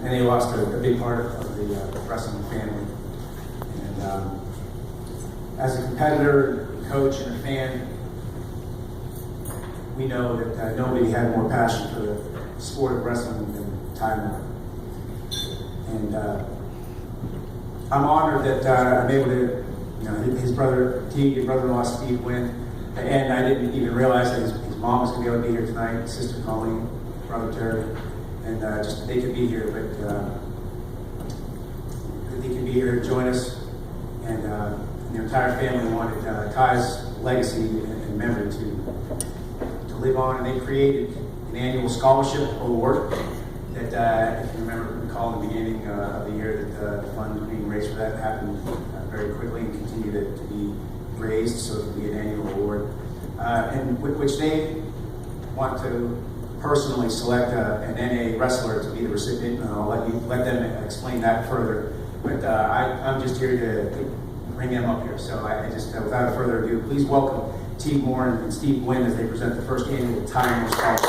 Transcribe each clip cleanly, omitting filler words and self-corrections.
and they lost a big part of the wrestling family. And as a competitor, coach, and a fan, we know that nobody had more passion for the sport of wrestling than Ty Moore. And I'm honored that I'm able to, his brother Teague and brother-in-law Steve win. And I didn't even realize that his mom was going to be able to be here tonight, his sister Colleen, brother Terry, and just they could be here, but they could be here to join us. And the entire family wanted Ty's legacy and memory to live on, and they created an annual scholarship award that, if you recall in the beginning of the year, that the fund being raised for that happened very quickly and continue to be raised, so it will be an annual award, and which they want to personally select an NA wrestler to be the recipient, and I'll let them explain that further. But I'm just here to bring them up here. So I just, without further ado, please welcome Teague Moore and Steve Gwynn as they present the first annual Ty Moore Scholarship.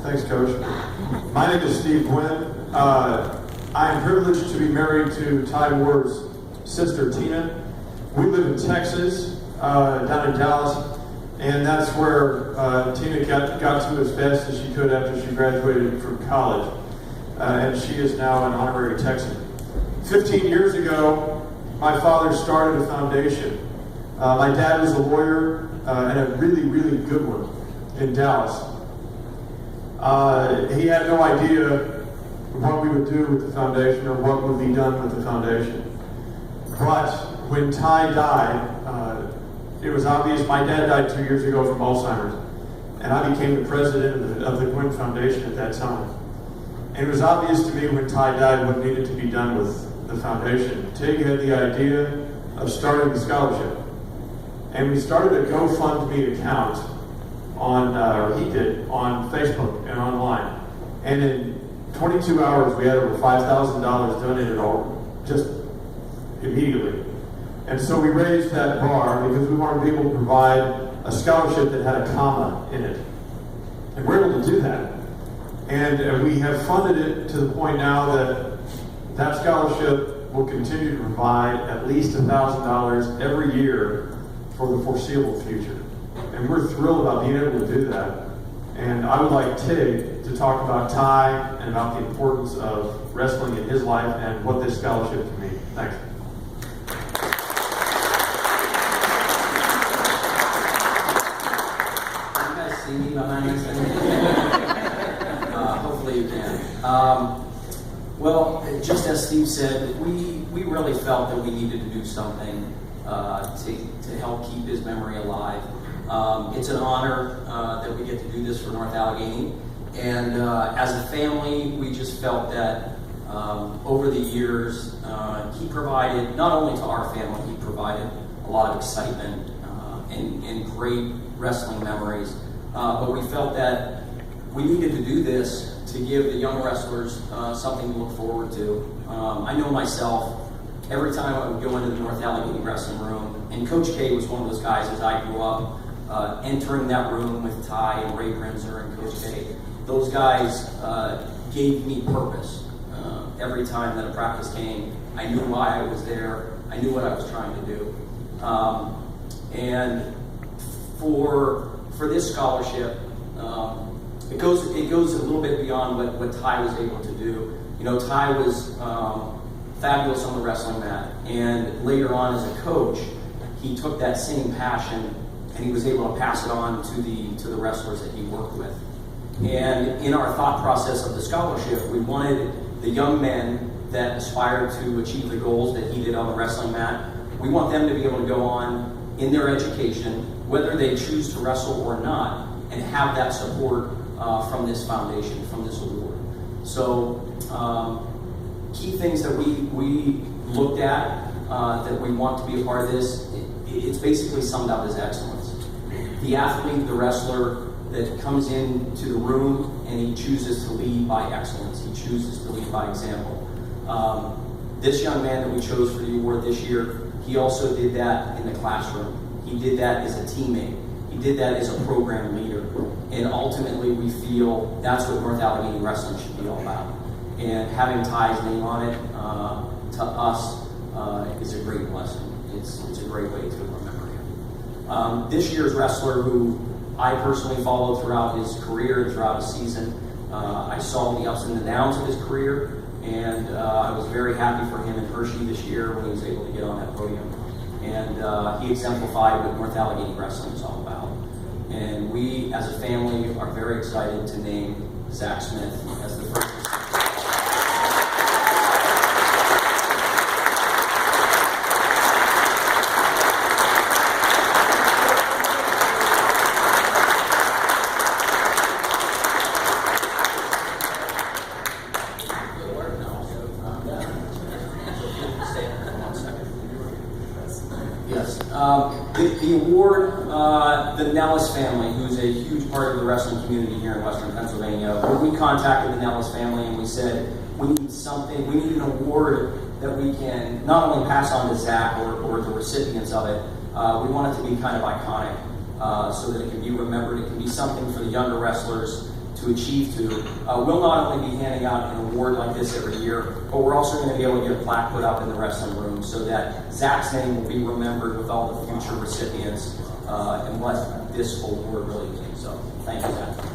Thanks, Coach. My name is Steve Gwynn. I am privileged to be married to Ty Moore's sister, Tina. We live in Texas, down in Dallas, and that's where Tina got to as fast as she could after she graduated from college. And she is now an honorary Texan. 15 years ago, my father started a foundation. My dad was a lawyer, and a really, really good one in Dallas. He had no idea what we would do with the foundation or what would be done with the foundation. But when Ty died, it was obvious. My dad died 2 years ago from Alzheimer's, and I became the president of the Gwynn Foundation at that time. And it was obvious to me when Ty died what needed to be done with the foundation. Tig had the idea of starting the scholarship, and we started a GoFundMe account on Facebook and online. And in 22 hours, we had over $5,000 donated all just immediately. And so we raised that bar because we wanted to be able to provide a scholarship that had a comma in it. And we're able to do that. And we have funded it to the point now that that scholarship will continue to provide at least $1,000 every year for the foreseeable future. And we're thrilled about being able to do that. And I would like Tig to talk about Ty and about the importance of wrestling in his life and what this scholarship can mean. Thanks. Can you guys see me behind this? Hopefully you can. Well, just as Steve said, we really felt that we needed to do something to help keep his memory alive. It's an honor that we get to do this for North Allegheny, and as a family, we just felt that over the years, he provided, not only to our family, he provided a lot of excitement and great wrestling memories, but we felt that we needed to do this to give the young wrestlers something to look forward to. I know myself, every time I would go into the North Allegheny wrestling room, and Coach K was one of those guys as I grew up, entering that room with Ty and Ray Grinzer and Coach K, those guys gave me purpose. Every time that a practice came, I knew why I was there. I knew what I was trying to do. And for this scholarship, it goes a little bit beyond what Ty was able to do. You know, Ty was fabulous on the wrestling mat, and later on as a coach, he took that same passion and he was able to pass it on to the wrestlers that he worked with. And in our thought process of the scholarship, we wanted the young men that aspired to achieve the goals that he did on the wrestling mat, we want them to be able to go on in their education, whether they choose to wrestle or not, and have that support from this foundation, from this award. So key things that we looked at that we want to be a part of this, it's basically summed up as excellence. The athlete, the wrestler that comes into the room and he chooses to lead by excellence. He chooses to lead by example. This young man that we chose for the award this year, he also did that in the classroom. He did that as a teammate. He did that as a program leader. And ultimately, we feel that's what North Allegheny Wrestling should be all about. And having Ty's name on it, to us, is a great blessing. It's a great way to remember him. This year's wrestler, who I personally followed throughout his career and throughout his season, I saw the ups and the downs of his career, and I was very happy for him in Hershey this year when he was able to get on that podium. And he exemplified what North Allegheny Wrestling is all about. And we, as a family, are very excited to name Zach Smith as the first. Yes. The award, the Nellis family, who's a huge part of the wrestling community here in Western Pennsylvania, when we contacted the Nellis family and we said, we need something, we need an award that we can not only pass on to Zach or the recipients of it, we want it to be kind of iconic so that it can be remembered. It can be something for the younger wrestlers to achieve to. We'll not only be handing out an award like this every year, but we're also going to be able to get a plaque put up in the wrestling room so that Zach's name will be remembered with all the future recipients and what this award really means. So, thank you, Zach.